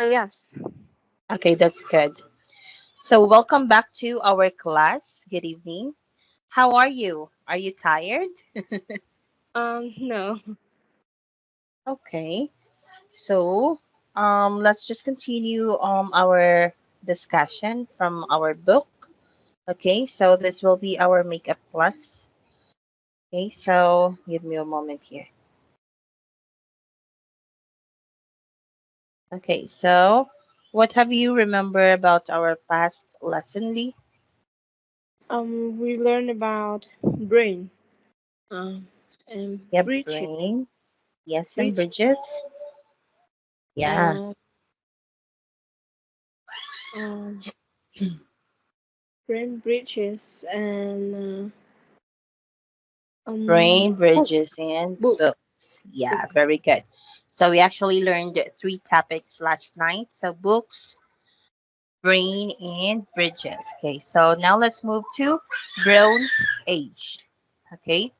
Yes. Okay, that's good. So, welcome back to our class. Good evening. How are you? Are you tired? No. Okay. So, let's just continue our discussion from our book. Okay, so this will be our makeup class. Okay, so give me a moment here. Okay, so what have you remember about our past lesson, Lee? We learn about brain. Um, and Yeah, bridges. brain. Yes, and Bridge. bridges. Yeah, Uh, um, brain bridges and brain, book. bridges, and Book. books. Yeah, Book. very good. So we actually learned three topics last night. So books, brain, and bridges. Okay, so now let's move to Bronze Age. Okay,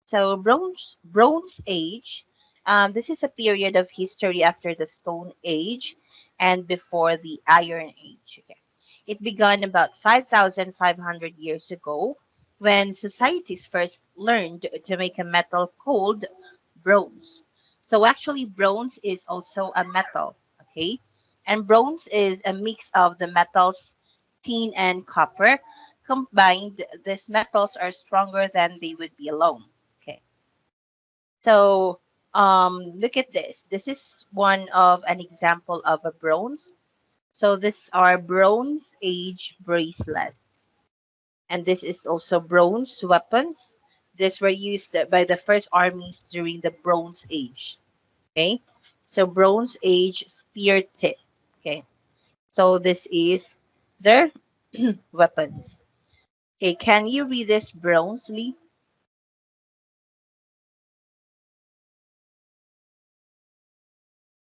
so Bronze Age. This is a period of history after the Stone Age and before the Iron Age. Okay. It began about 5,500 years ago when societies first learned to make a metal called bronze. So actually, bronze is also a metal, okay? And bronze is a mix of the metals tin and copper. Combined, these metals are stronger than they would be alone. Okay. So look at this. This is one of an example of a bronze. So these are Bronze Age bracelets. And this is also bronze weapons. These were used by the first armies during the Bronze Age. Okay. So Bronze Age spear tip. Okay. So this is their weapons. Okay. Can you read this bronze, Lee?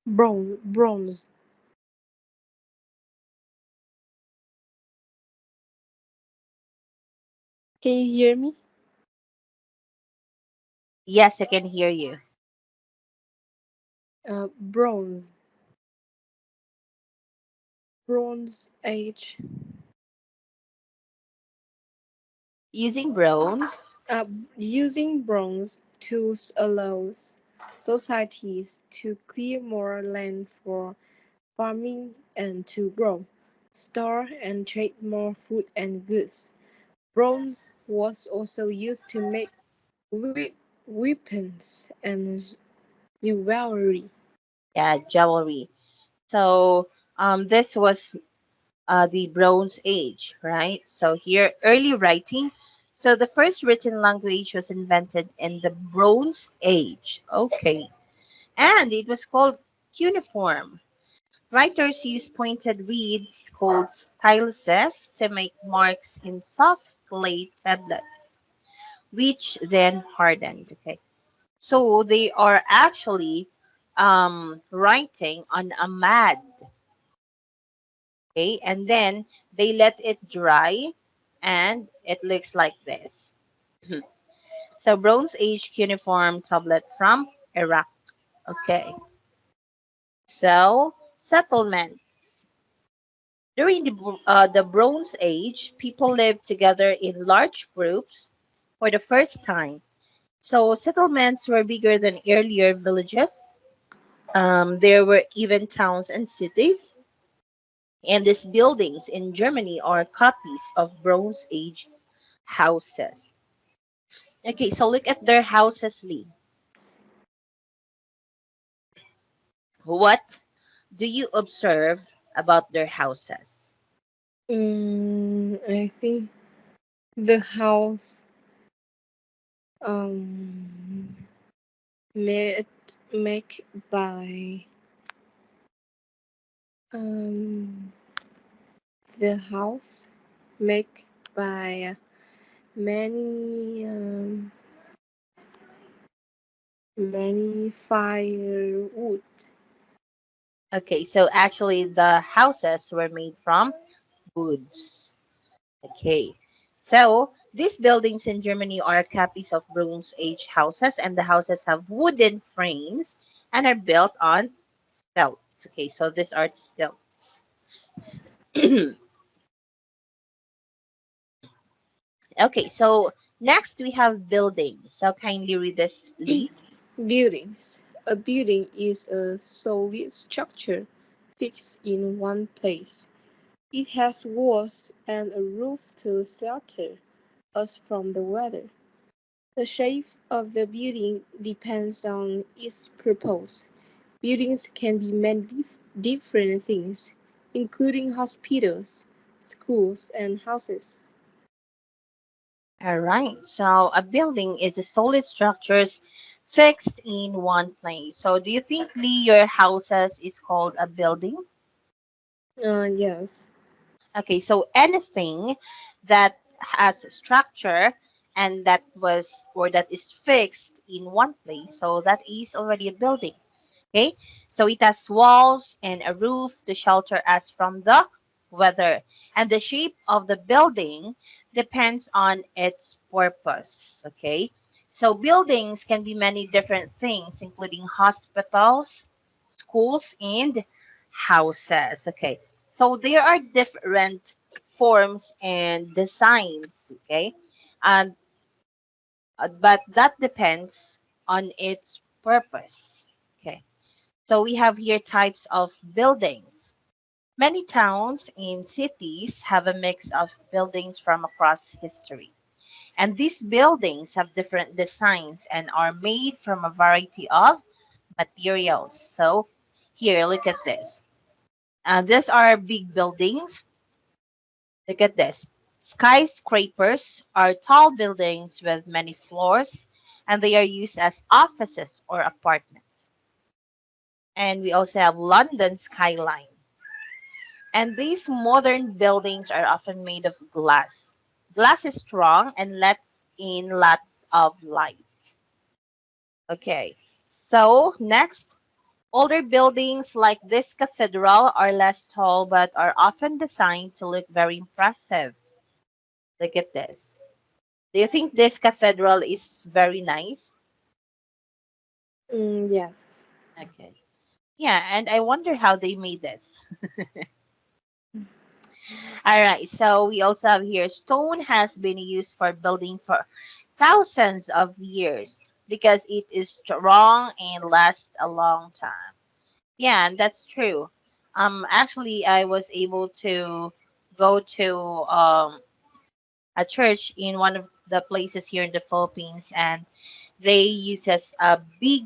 Bronze. Can you hear me? Yes, I can hear you. Bronze. Bronze Age. Using bronze. Using bronze tools allows societies to clear more land for farming and to grow, store and trade more food and goods. Bronze was also used to make weapons and jewelry. Yeah, jewelry. So this was the Bronze Age, right? So here, early writing. So the first written language was invented in the Bronze Age. Okay. And it was called cuneiform. Writers used pointed reeds called styluses to make marks in soft clay tablets, which then hardened. Okay. So they are actually writing on a mud. Okay, and then they let it dry and it looks like this. So Bronze Age cuneiform tablet from Iraq. Okay, so settlements. During the Bronze Age, people lived together in large groups for the first time. So settlements were bigger than earlier villages. There were even towns and cities. And these buildings in Germany are copies of Bronze Age houses. Okay, so look at their houses, Lee. What do you observe about their houses? I think the house um made make by um the house make by many many firewood. Okay, so actually the houses were made from woods. Okay, so these buildings in Germany are copies of Bronze Age houses, and the houses have wooden frames and are built on stilts. Okay, so these are stilts. Okay, so next we have buildings. So kindly read this, Lee. Buildings. A building is a solid structure fixed in one place. It has walls and a roof to shelter us from the weather. The shape of the building depends on its purpose. Buildings can be many different things, including hospitals, schools, and houses. All right. So a building is a solid structures fixed in one place. So do you think, Lee, your houses is called a building? Yes. Okay, so anything that has structure and that was or that is fixed in one place, so that is already a building. Okay, so it has walls and a roof to shelter us from the weather, and the shape of the building depends on its purpose. Okay, so buildings can be many different things, including hospitals, schools, and houses. Okay, so there are different forms and designs. Okay, and but that depends on its purpose. Okay. So we have here types of buildings. Many towns and cities have a mix of buildings from across history. And these buildings have different designs and are made from a variety of materials. So here, look at this. These are big buildings. Look at this. Skyscrapers are tall buildings with many floors, and they are used as offices or apartments. And we also have London skyline. And these modern buildings are often made of glass. Glass is strong and lets in lots of light. Okay, so next, older buildings like this cathedral are less tall but are often designed to look very impressive. Look at this. Do you think this cathedral is very nice? Yes. Okay. Yeah, and I wonder how they made this. All right, so we also have here stone has been used for building for thousands of years because it is strong and lasts a long time. Yeah, and that's true. Actually, I was able to go to a church in one of the places here in the Philippines, and they uses big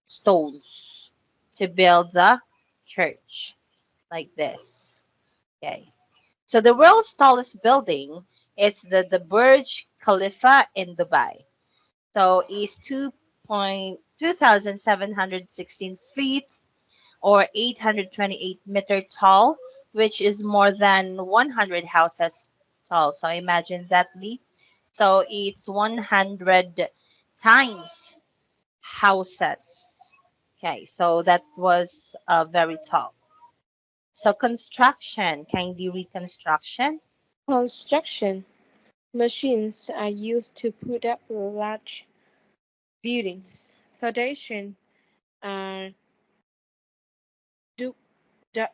stones to build the church like this. Okay. So the world's tallest building is the Burj Khalifa in Dubai. So it's 2,716 feet or 828-meter tall, which is more than 100 houses tall. So imagine that, Lee. So it's 100 times houses. Okay, so that was very tall. So construction, kindly reconstruction. Construction. Machines are used to put up large buildings. Foundation are dug, dug,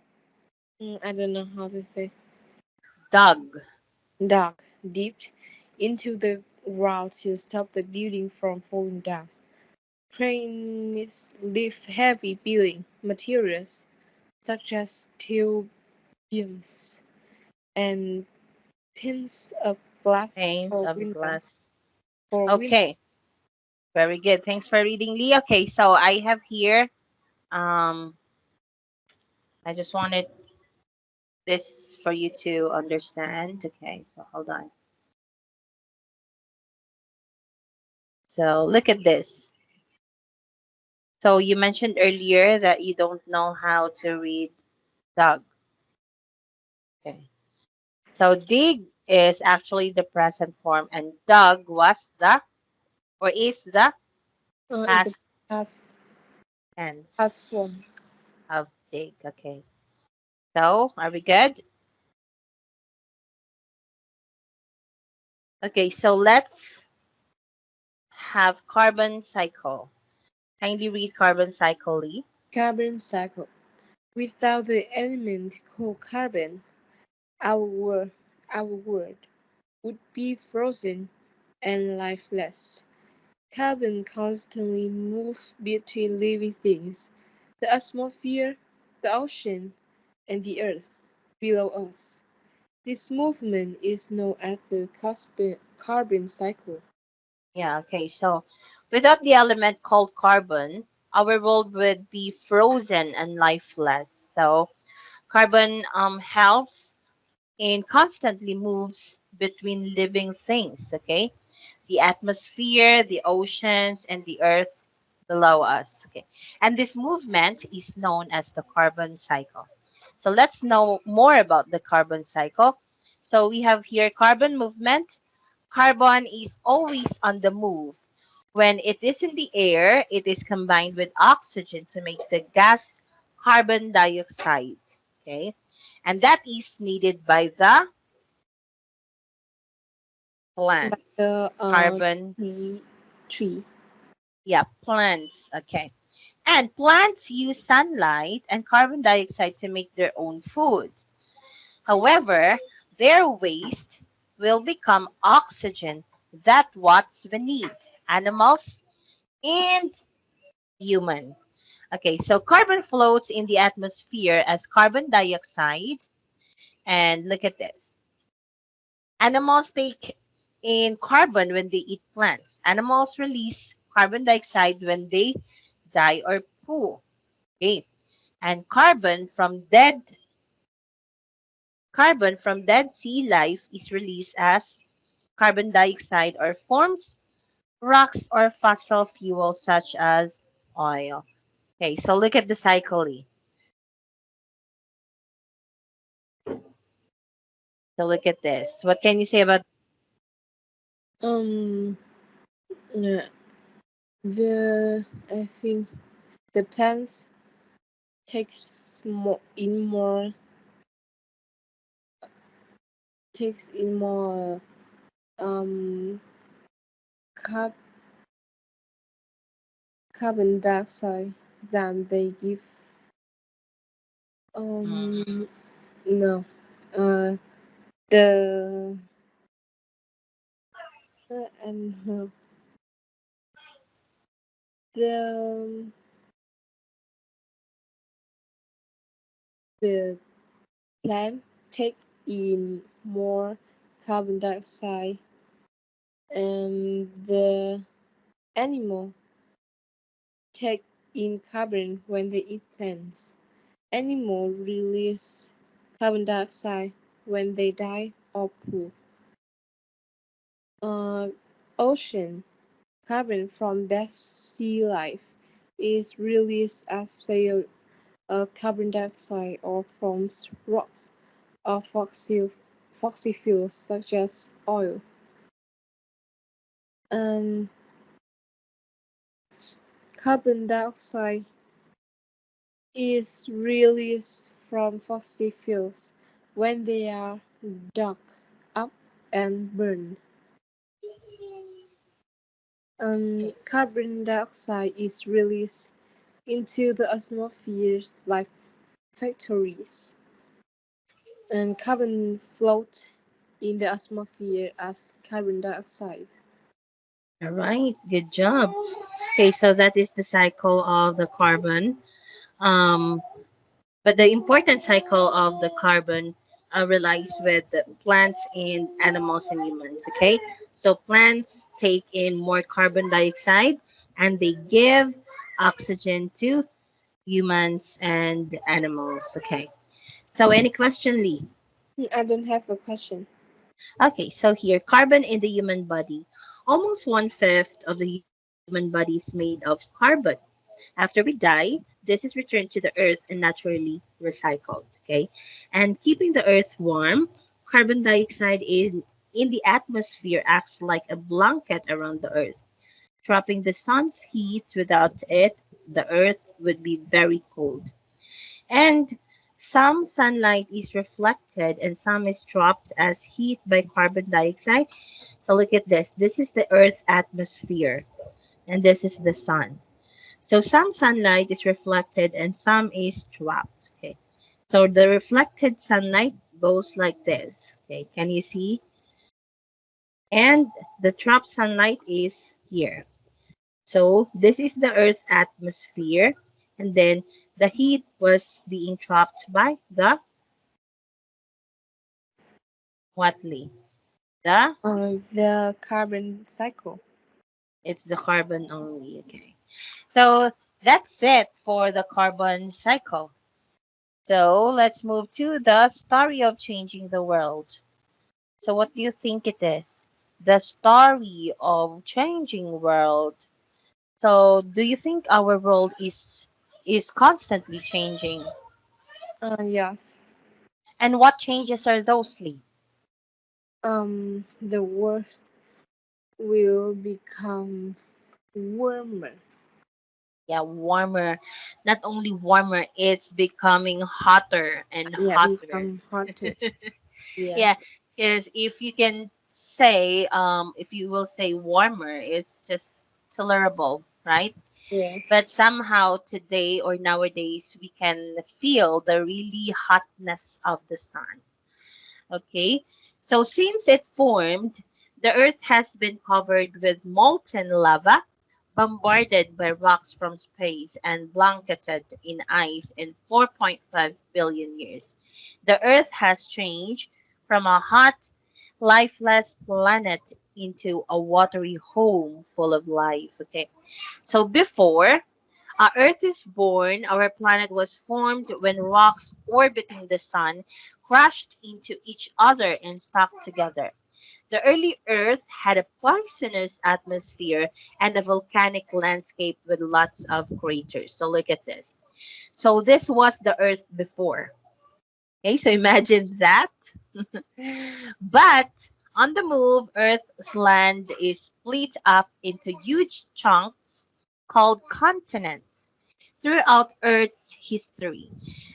I don't know how to say, Dug. dug deep into the ground to stop the building from falling down. Cranes lift heavy building materials such as steel beams and pins of glass Panes for of window. glass. For window. Okay, very good. Thanks for reading, Lee. Okay, so I have here, um, I just wanted this for you to understand. Okay, so hold on. So look at this. So you mentioned earlier that you don't know how to read dug. Okay. So dig is actually the present form, and dug was the or is the It's a past past form. tense of dig. Okay. So are we good? Okay, so let's have carbon cycle. Kindly read carbon cycle, Lee. Carbon cycle. Without the element called carbon, our world, our world would be frozen and lifeless. Carbon constantly moves between living things, the atmosphere, the ocean, and the earth below us. This movement is known as the carbon cycle. Yeah, okay. So without the element called carbon, our world would be frozen and lifeless. So carbon helps and constantly moves between living things, okay? The atmosphere, the oceans, and the earth below us, okay? And this movement is known as the carbon cycle. So let's know more about the carbon cycle. So we have here carbon movement. Carbon is always on the move. When it is in the air, it is combined with oxygen to make the gas carbon dioxide, okay? And that is needed by the By plants. the Carbon, tree. yeah, plants, okay. And plants use sunlight and carbon dioxide to make their own food. However, their waste will become oxygen that what we need, animals and human. Okay, so carbon floats in the atmosphere as carbon dioxide. And look at this. Animals take in carbon when they eat plants. Animals release carbon dioxide when they die or poo. Okay. And carbon from dead sea life is released as carbon dioxide or forms rocks or fossil fuels such as oil. Okay, so look at the cycle. So look at this. What can you say about Um, yeah, I think the plants takes in more um carb, carbon dioxide than they give. mm, Um, no, uh, the and the the plant take in more carbon dioxide, and the animal take in carbon when they eat plants. Animals release carbon dioxide when they die or poop. Uh, Ocean carbon from dead sea life is released as carbon dioxide or from rocks or fossil fuels such as oil. And carbon dioxide is released from fossil fuels when they are dug up and burned. And carbon dioxide is released into the atmosphere by factories. And carbon floats in the atmosphere as carbon dioxide. all right, good job. Okay, so that is the cycle of the carbon. Um, but the important cycle of the carbon relies with the plants and animals and humans. Okay, so plants take in more carbon dioxide and they give oxygen to humans and animals. Okay, so any question, Lee? I don't have a question. Okay, so here, carbon in the human body. Almost one fifth of the human body is made of carbon. After we die, this is returned to the earth and naturally recycled. Okay, and keeping the earth warm, carbon dioxide in the atmosphere acts like a blanket around the earth, trapping the sun's heat. Without it, the earth would be very cold. And some sunlight is reflected and some is trapped as heat by carbon dioxide. So look at this. This is the Earth's atmosphere and this is the sun. So some sunlight is reflected and some is trapped. Okay. So the reflected sunlight goes like this. Okay. Can you see? And the trapped sunlight is here. So this is the Earth's atmosphere. And then the heat was being trapped by the what, Lee? The The carbon cycle. It's the carbon only. Okay. So that's it for the carbon cycle. So let's move to the story of changing the world. So what do you think it is? The story of changing world. So do you think our world is constantly changing? Yes. And what changes are those, Lee? The world will become warmer. Yeah, warmer. Not only warmer, it's becoming hotter and Yeah, hotter. become hotter. Yeah. Yeah, because if you can say, if you will say warmer, it's just tolerable, right? Yeah. But somehow today or nowadays, we can feel the really hotness of the sun. Okay, so since it formed, the Earth has been covered with molten lava, bombarded by rocks from space, and blanketed in ice in 4.5 billion years. The Earth has changed from a hot, lifeless planet into a watery home full of life. Okay, so before Earth is born, our planet was formed when rocks orbiting the sun crashed into each other and stuck together. The early Earth had a poisonous atmosphere and a volcanic landscape with lots of craters. So look at this. So this was the Earth before. Okay, so imagine that. But on the move, Earth's land is split up into huge chunks called continents throughout Earth's history.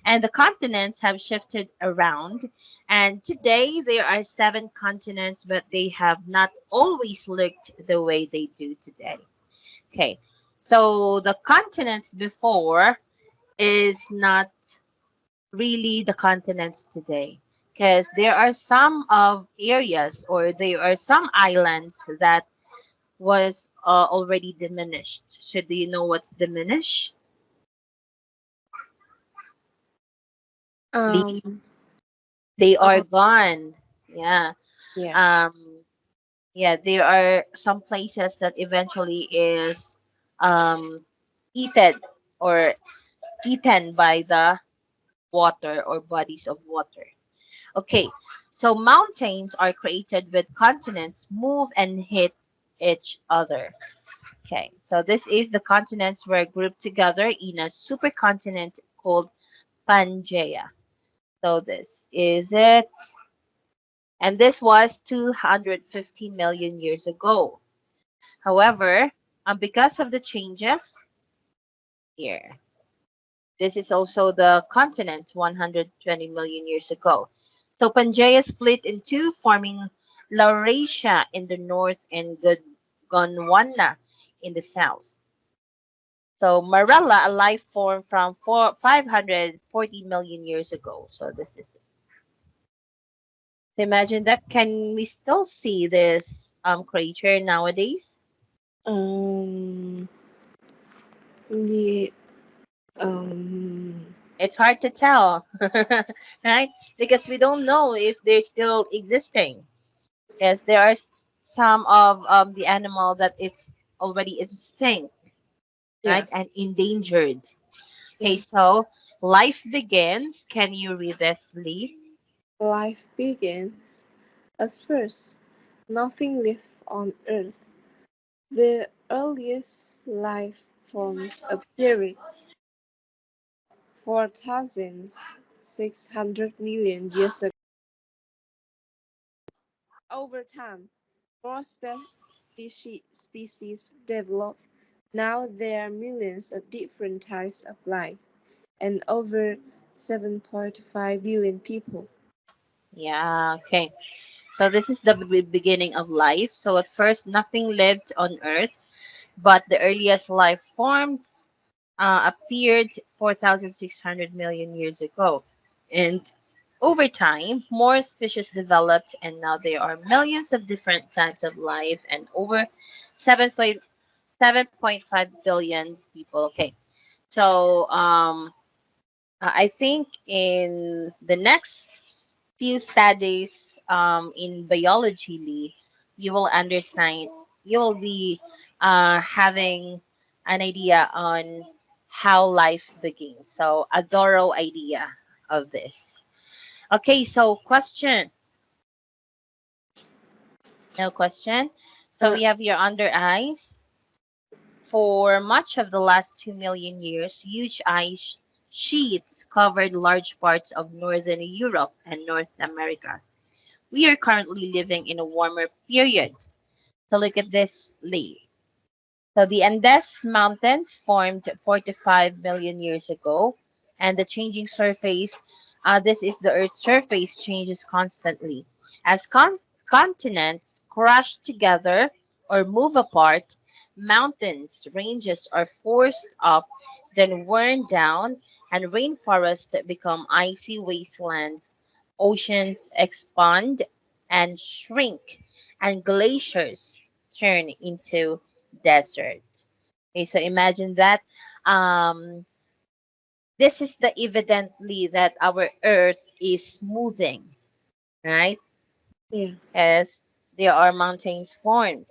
And the continents have shifted around. And today there are 7 continents, but they have not always looked the way they do today. Okay, so the continents before is not really the continents today. Because there are some of areas or there are some islands that was already diminished. So do you know what's diminished? Um. They are um gone. Yeah. yeah. Um, yeah, there are some places that eventually is um, eaten or eaten by the water or bodies of water. Okay, so mountains are created with continents move and hit each other. Okay, so this is the continents were grouped together in a supercontinent called Pangea. So this is it. And this was 250 million years ago. However, because of the changes here, this is also the continent 120 million years ago. So Pangaea split in two, forming Laurasia in the north and Gondwana in the south. So Marella, a life form from 540 million years ago. So this is it. So imagine that. Can we still see this creature nowadays? Um. Yeah. Um. It's hard to tell, right? Because we don't know if they're still existing. Yes, there are some of the animal that it's already extinct, Yeah. right, and endangered. Okay, Yeah. so life begins. Can you read this, Lee? Life begins. At first, nothing lived on Earth. The earliest life forms appeared 4,600 million years ago. Over time, more species developed. Now there are millions of different types of life and over 7.5 billion people. Yeah. Okay. So this is the beginning of life. So at first, nothing lived on Earth, but the earliest life forms appeared 4,600 million years ago. And over time, more species developed, and now there are millions of different types of life and over 7.5 billion people. Okay, so I think in the next few studies in biology, Lee, you will understand, you will be having an idea on how life begins. So, a thorough idea of this. Okay, so question. No question. So, Uh, we have here under ice. For much of the last 2 million years, huge ice sheets covered large parts of northern Europe and North America. We are currently living in a warmer period. So look at this, Lee. So the Andes Mountains formed 45 million years ago, and the changing surface, this is the Earth's surface, changes constantly. As continents crash together or move apart, mountains, ranges are forced up, then worn down, and rainforests become icy wastelands. Oceans expand and shrink, and glaciers turn into desert. Okay, so imagine that. Um, this is the evidently that our Earth is moving, right? yeah, As there are mountains formed.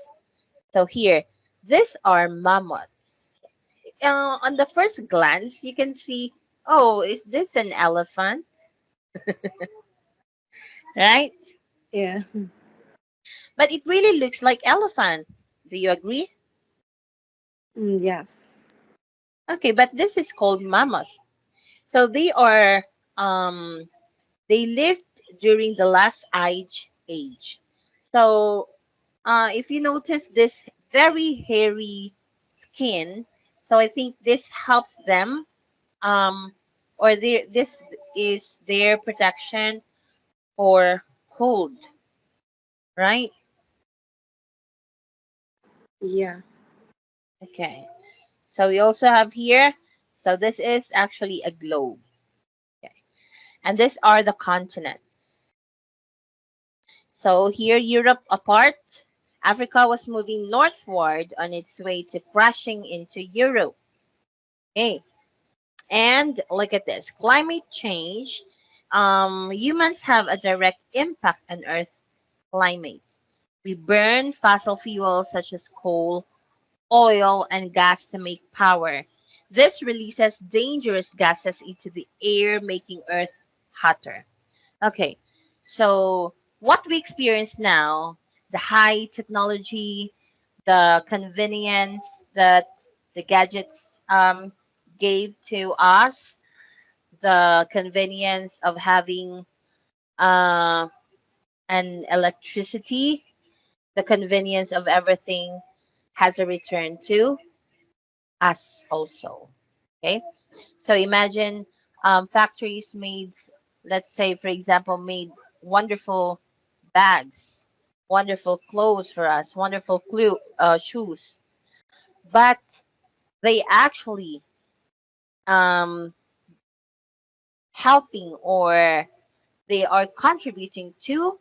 So here, these are mammoths. On the first glance, you can see, oh, is this an elephant? Right? yeah, But it really looks like elephant. Do you agree? yes, Okay, but this is called mammoth. So um they lived during the last ice age. So if you notice this very hairy skin, so I think this helps them or this is their protection for cold, right? yeah, Okay. So we also have here, so this is actually a globe. Okay. And these are the continents. So here, Europe apart, Africa was moving northward on its way to crashing into Europe. Okay. And look at this climate change. Humans have a direct impact on Earth climate. We burn fossil fuels such as coal, oil, and gas to make power. This releases dangerous gases into the air, making Earth hotter. Okay, so what we experience now, the high technology, the convenience that the gadgets gave to us, the convenience of having uh, an electricity, the convenience of everything has a return to us also. Okay, so imagine factories made, let's say, for example, made wonderful bags, wonderful clothes for us, wonderful shoes, but they actually um, helping or they are contributing to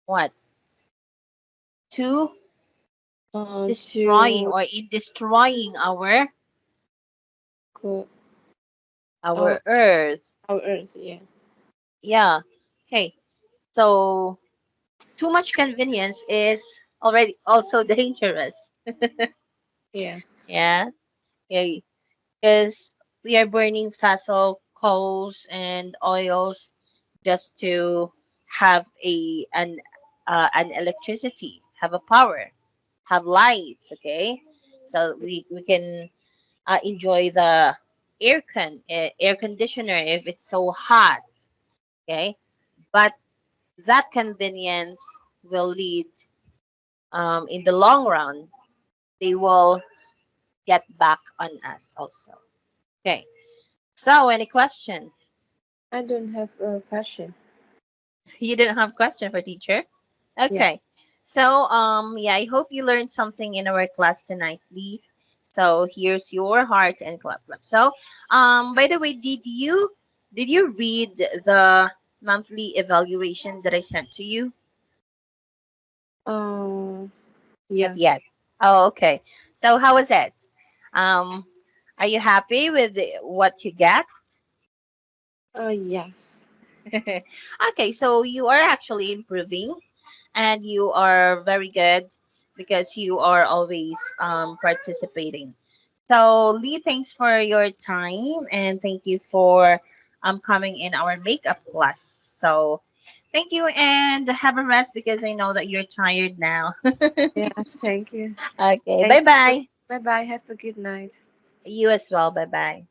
what? To destroying to or in destroying co- our our earth. our Earth. Yeah, Yeah. Okay. So too much convenience is already also dangerous. yeah, Yeah. Yeah. Because we are burning fossil coals and oils just to have an electricity, have a power, have lights. Okay, so we can enjoy the air conditioner if it's so hot. Okay, but that convenience will lead in the long run. They will get back on us also. Okay. So any questions? I don't have a question. You didn't have question for teacher? Yeah, Okay. So yeah, I hope you learned something in our class tonight, Lee. So here's your heart and clap clap. So by the way, did you read the monthly evaluation that I sent to you? Oh, Not yes. yet. Oh, okay. So how was it? Um, are you happy with what you get? Yes. Okay, so you are actually improving and you are very good because you are always participating. So Lee, thanks for your time and thank you for coming in our makeup class. So thank you and have a rest because I know that you're tired now. Yes, thank you. Okay, Thank bye you. bye. Bye bye. Have a good night. You as well. Bye bye.